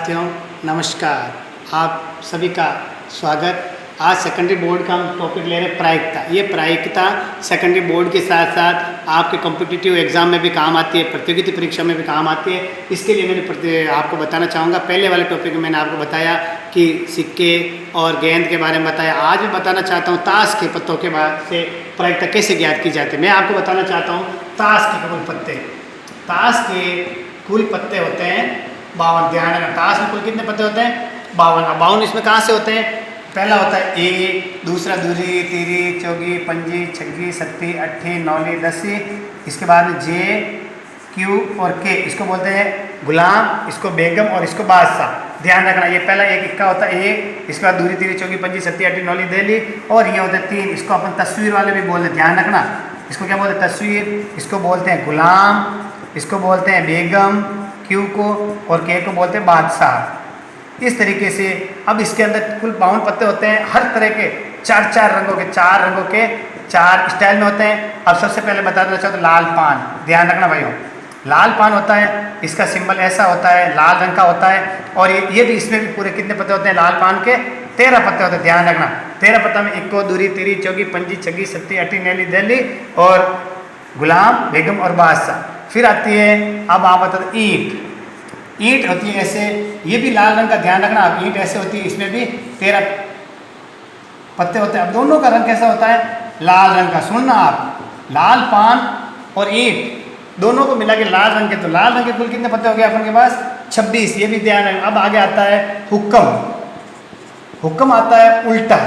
साथियों नमस्कार। आप सभी का स्वागत। आज सेकेंडरी बोर्ड का हम टॉपिक ले रहे हैं प्रायिकता। ये प्रायिकता सेकेंडरी बोर्ड के साथ साथ आपके कॉम्पिटिटिव एग्जाम में भी काम आती है, प्रतियोगिता परीक्षा में भी काम आती है। इसके लिए मैंने आपको बताना चाहूँगा। पहले वाले टॉपिक में मैंने आपको बताया कि सिक्के और गेंद के बारे में बताया। आज मैं बताना चाहता हूँ ताश के पत्तों के बाद से प्रायिकता कैसे ज्ञात की जाती है। मैं आपको बताना चाहता हूँ ताश के कुल पत्ते। ताश के कुल पत्ते होते हैं 52। ध्यान रखना, ताश में कुल कितने पत्ते होते हैं? 52। 52 इसमें कहाँ से होते हैं? पहला होता है ए, दूसरा दूरी, तीरी, चौगी, पंजी, छग्गी, सत्ती, अट्ठी, नौली, दसी। इसके बाद में जे, क्यू और के, इसको बोलते हैं गुलाम, इसको बेगम और इसको बादशाह। ध्यान रखना, ये पहला एक इक्का होता है ए, इसके बाद दूरी, तीरी, चौगी, पंजी, सत्ती, अट्ठी, नौली, देली, और ये होता है 3। इसको अपन तस्वीर वाले भी बोलते हैं। ध्यान रखना, इसको क्या बोलते हैं? तस्वीर। इसको बोलते हैं गुलाम, इसको बोलते हैं बेगम, क्यू को और के को बोलते हैं बादशाह। इस तरीके से अब इसके अंदर कुल 52 पत्ते होते हैं। हर तरह के चार रंगों के 4 स्टाइल में होते हैं। अब सबसे पहले बता देना चाहता हूँ लाल पान। ध्यान रखना भाइयों, लाल पान होता है, इसका सिंबल ऐसा होता है, लाल रंग का होता है। और ये भी, इसमें भी पूरे कितने पत्ते होते हैं? लाल पान के 13 पत्ते होते हैं। ध्यान रखना, 13 पत्ता में इक्को, दूरी, तीरी, चौगी, पंजी, छग्गी, सत्ती, अट्ठी, नौली, देली और गुलाम, बेगम और बादशाह। फिर आती है, अब आप बता दो ईंट। ईंट होती है ऐसे, ये भी लाल रंग का। ध्यान रखना, आप ईंट ऐसे होती है, इसमें भी 13 पत्ते होते हैं। अब दोनों का रंग कैसा होता है? लाल रंग का। सुनना आप, लाल पान और ईंट दोनों को मिला के लाल रंग के, तो लाल रंग के कुल कितने पत्ते हो गए अपन के पास? 26। ये भी ध्यान रखना। अब आगे आता है हुक्म। हुक्म आता है उल्टा,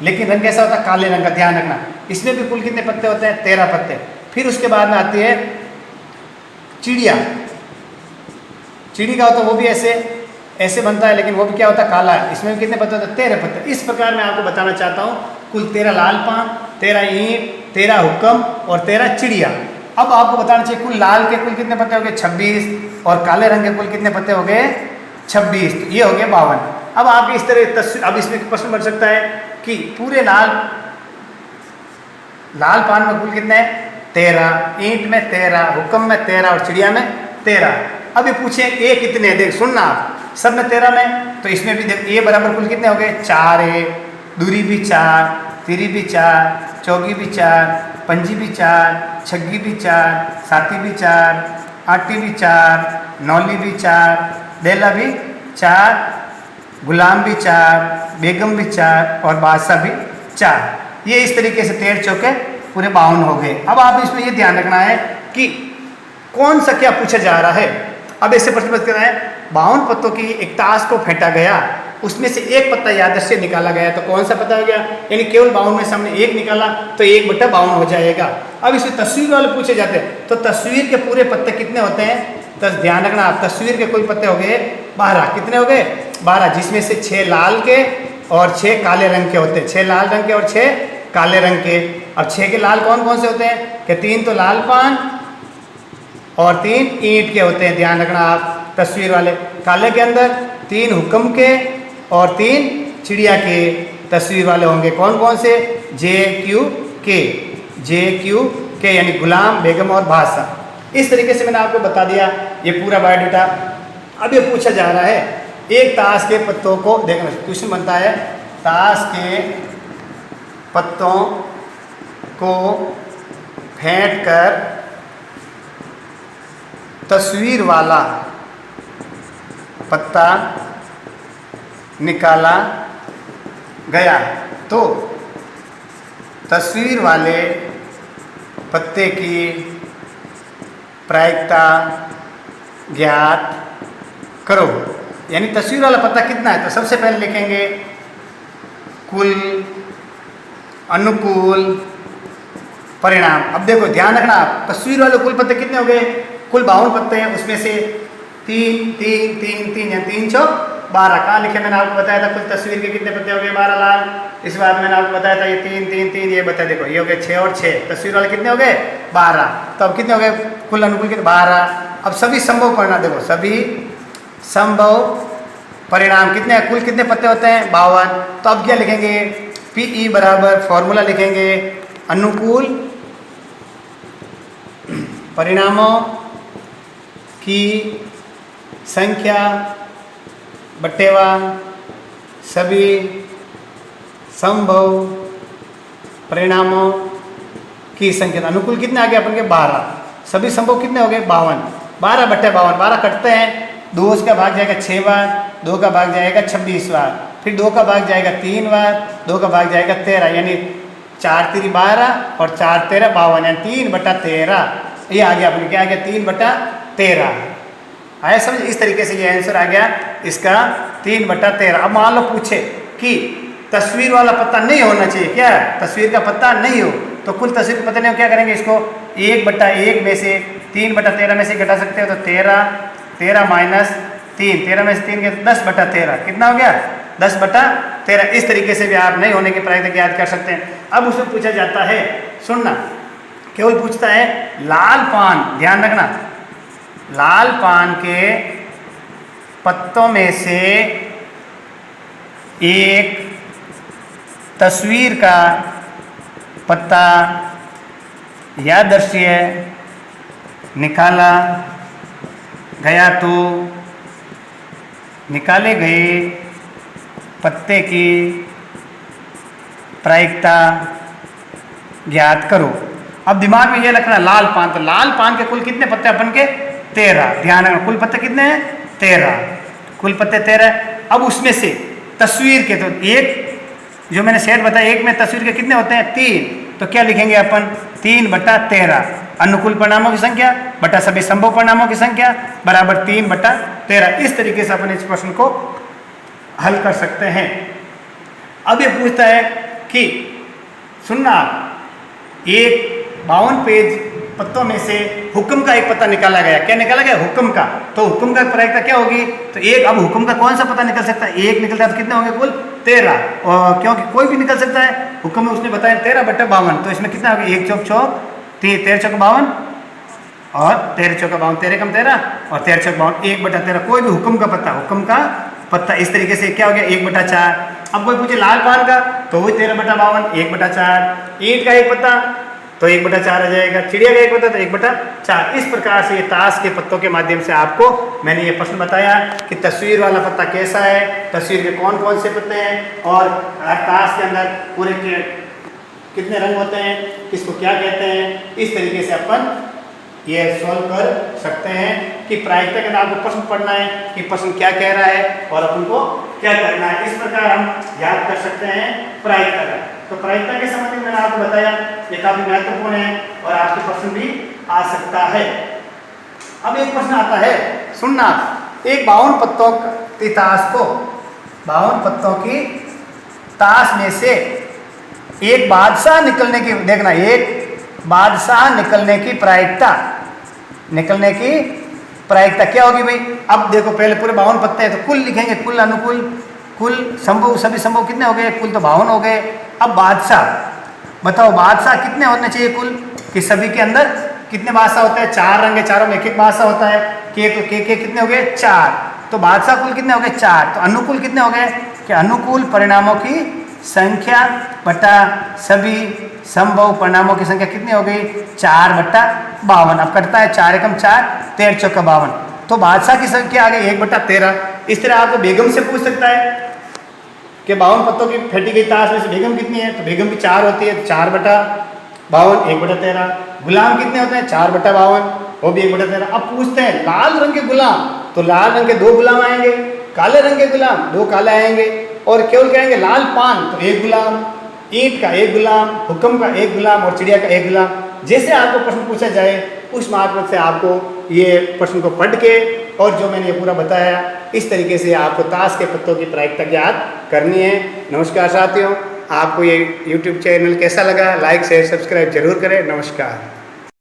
लेकिन रंग कैसा होता है? काले रंग का। ध्यान रखना, इसमें भी कुल कितने पत्ते होते हैं? 13 पत्ते। फिर उसके बाद में आती है चिड़िया। चिड़ी का होता है, वो भी ऐसे बनता है, लेकिन वो भी क्या होता है? काला है। इसमें भी कितने पत्ते होते हैं? 13 पत्ते। इस प्रकार मैं आपको बताना चाहता हूँ कुल 13 लाल पान, 13 ईंट, 13 हुक्म और 13 चिड़िया। अब आपको बताना चाहिए कुल लाल के कुल कितने पत्ते हो गए? 26। और काले रंग के कुल कितने पत्ते हो गए? 26। तो ये हो गए 52। अब आपके इस तरह तस्वीर, अब इसमें प्रश्न बन सकता है कि पूरे लाल पान में कुल कितने हैं? 13, ईंट में 13, हुक्म में 13 और चिड़िया में 13। अब ये पूछे ए कितने? देख सुनना आप, सब में 13 में, तो इसमें भी देख ए बराबर कुल कितने हो गए? 4 है, दूरी भी 4, तीरी भी 4, चौगी भी 4, पंजी भी 4, छग्गी भी 4, साती भी 4, आटी भी 4, नौली भी 4, देला भी 4, गुलाम भी 4, बेगम भी 4 और बादशाह भी 4। ये इस तरीके से 13 चौके पूरे 52 हो गए। अब आप इसमें ये ध्यान रखना है कि कौन सा क्या पूछा जा रहा है। अब ऐसे प्रश्न करना है, 52 पत्तों की एक ताश को फेंटा गया, उसमें से एक पत्ता यादृच्छिक से निकाला गया, तो कौन सा पता हो गया? यानी केवल 52 में से हमने एक निकाला तो 1/52 हो जाएगा। अब इसमें तस्वीर वाले पूछे जाते हैं, तो तस्वीर के पूरे पत्ते कितने होते हैं? तो ध्यान रखना आप, तस्वीर के कुल पत्ते हो गए 12। कितने हो गए? 12, जिसमें से 6 लाल के और 6 काले रंग के होते हैं। 6 लाल रंग के और 6 काले रंग के। अब 6 के लाल कौन कौन से होते हैं? कि 3 तो लाल पान और 3 ईंट के होते हैं। ध्यान रखना आप, तस्वीर वाले। काले के अंदर 3 हुक्म के और 3 चिड़िया के तस्वीर वाले होंगे। कौन कौन से? जे क्यू के, यानी गुलाम, बेगम और बादशाह। इस तरीके से मैंने आपको बता दिया ये पूरा बायोडाटा। अब ये पूछा जा रहा है, एक ताश के पत्तों को देखना, क्वेश्चन बनता है, ताश के पत्तों को फेंट कर तस्वीर वाला पत्ता निकाला गया, तो तस्वीर वाले पत्ते की प्रायिकता ज्ञात करो। यानी तस्वीर वाला पत्ता कितना है? तो सबसे पहले लिखेंगे कुल अनुकूल परिणाम। अब देखो ध्यान रखना आप, तस्वीर वाले कुल पत्ते कितने हो गए? कुल 52 पत्ते हैं, उसमें से 3 या 3 चौक 12। कहाँ लिखे? मैंने आपको बताया था कुल तस्वीर के कितने पत्ते हो गए? 12 लाल। इस बात मैंने आपको बताया था ये 3, ये बताया। देखो ये हो गए 6 और 6, तस्वीर वाले कितने हो गए? 12। तो अब कितने हो गए कुल अनुकूल के? 12। अब सभी संभव परिणाम देखो, सभी संभव परिणाम कितने हैं? कुल कितने पत्ते होते हैं? 52। तो अब क्या लिखेंगे? PE बराबर फॉर्मूला लिखेंगे, अनुकूल परिणामों की संख्या बट्टेवा सभी संभव परिणामों की संख्या। अनुकूल कितने आ गए अपन के 12, सभी संभव कितने हो गए 52, 12 बट्टे 52, 12 कटते हैं, 2 उसका भाग जाएगा 6 बार, 2 का भाग जाएगा 26 बार, फिर 2 का भाग जाएगा 3 बार, 2 का भाग जाएगा 13, यानी 4 3 12 और 4 13 52, यानी 3/13। ये आ गया अपने क्या आ गया 3/13 आया समझ। इस तरीके से ये आंसर आ गया इसका 3/13। अब मान लो पूछे कि तस्वीर वाला पत्ता नहीं होना चाहिए, क्या तस्वीर का पत्ता नहीं हो, तो कुल तस्वीर का पत्ता नहीं हो, क्या करेंगे इसको 1/1 में से 3/13 में से घटा सकते हो, तो 13 माइनस 3, 13 में से 3 के 10/13 कितना हो गया 10/13। इस तरीके से भी आप नहीं होने की प्रायिकता याद कर सकते हैं। अब उसमें पूछा जाता है, सुनना, केवल पूछता है लाल पान, ध्यान रखना, लाल पान के पत्तों में से एक तस्वीर का पत्ता या दृश्य निकाला गया तो निकाले गए पत्ते की प्रायिकता ज्ञात करो। अब दिमाग में ये रखना लाल पान, तो लाल पान के कुल कितने पत्ते अपन के 13, ध्यान रखना कुल पत्ते कितने हैं 13, कुल पत्ते 13। अब उसमें से तस्वीर के, तो एक जो मैंने सेट बताया, एक में तस्वीर के कितने होते हैं 3, तो क्या लिखेंगे अपन 3/13, अनुकूल परिणामों की संख्या बटा सभी संभव परिणामों की संख्या बराबर 3/13। इस तरीके से अपन इस प्रश्न को हल कर सकते हैं। अब ये पूछता है कि सुनना, एक 52 पेज पत्तों में से हुक्म का एक पत्ता निकाला गया, क्या निकाला गया हुक्म का, तो हुक्म का प्रायिकता क्या होगी, तो एक, अब हुक्म का कौन सा पता निकल सकता है, एक निकलता है तो कितने होंगे कुल 13, और क्योंकि कोई भी निकल सकता है, हुक्म में उसने बताया 13/52, तो इसमें कितना हो गया 1 चौक 6, 13 चौक 52 और 13 चौक 52, 13 कम 13 और 13 चौक 52, 1/13 कोई भी हुक्म का पत्ता, इस तरीके से क्या हो गया 1/4। अब कोई पूछे लाल पान का, तो वही 13/52, 1/4, ईंट का एक पत्ता तो 1/4 आ जाएगा, चिड़िया का एक पत्ता तो 1/4। इस प्रकार से ये ताश के पत्तों के माध्यम से आपको मैंने ये प्रश्न बताया कि तस्वीर वाला पत्ता कैसा है, तस्वीर के कौन कौन से पत्ते हैं, और ताश के अंदर पूरे के कितने रंग होते हैं, किसको क्या कहते हैं। इस तरीके से अपन ये सॉल्व कर सकते हैं कि प्रायिकता के अंदर आपको प्रश्न पढ़ना है कि प्रश्न क्या कह रहा है और अपन को क्या करना है। इस प्रकार हम याद कर सकते हैं प्रायिकता का। तो प्रायिकता के संबंध में मैंने आपको बताया ये काफी महत्वपूर्ण है और आपके प्रश्न भी आ सकता है। अब एक प्रश्न आता है, सुनना, एक 52 पत्तों की ताश को, 52 पत्तों की ताश में से एक बादशाह निकलने की, देखना, एक बादशाह निकलने की प्रायिकता क्या होगी भाई। अब देखो पहले पूरे 52 पत्ते हैं तो कुल लिखेंगे, कुल अनुकूल, कुल संभव, सभी संभव कितने हो गए, कुल तो 52 हो गए। अब बादशाह बताओ, बादशाह कितने होने चाहिए कुल, कि सभी के अंदर कितने बादशाह होते हैं, 4 रंग है, चारों में एक एक बादशाह होता है, के कितने हो गए 4, तो बादशाह कुल कितने हो गए 4, तो अनुकूल कितने हो गए, कि अनुकूल परिणामों की संख्या बटा सभी संभव परिणामों की संख्या कितनी हो गई 4/52। अब कटता है 4 एकम 4, 13 चौका 52, तो बादशाह की संख्या आ गई 1/13। इस तरह आपको बेगम से पूछ सकता है कि 52 पत्तों की फेंटी गई ताश में से बेगम कितनी है, तो बेगम की 4 होती है, 4/52, 1/13। गुलाम कितने होते हैं 4/52, वो भी 1/13। अब पूछते हैं लाल रंग के गुलाम, तो लाल रंग के 2 गुलाम आएंगे, काले रंग के गुलाम 2 काले आएंगे, और केवल कहेंगे लाल पान तो 1 गुलाम, ईंट का 1 गुलाम, हुक्म का 1 गुलाम और चिड़िया का 1 गुलाम। जैसे आपको प्रश्न पूछा जाए उस मार्फत से आपको ये प्रश्न को पढ़ के और जो मैंने ये पूरा बताया इस तरीके से आपको ताश के पत्तों की प्रायिकता याद करनी है। नमस्कार साथियों, आपको ये YouTube चैनल कैसा लगा, लाइक शेयर सब्सक्राइब जरूर करें। नमस्कार।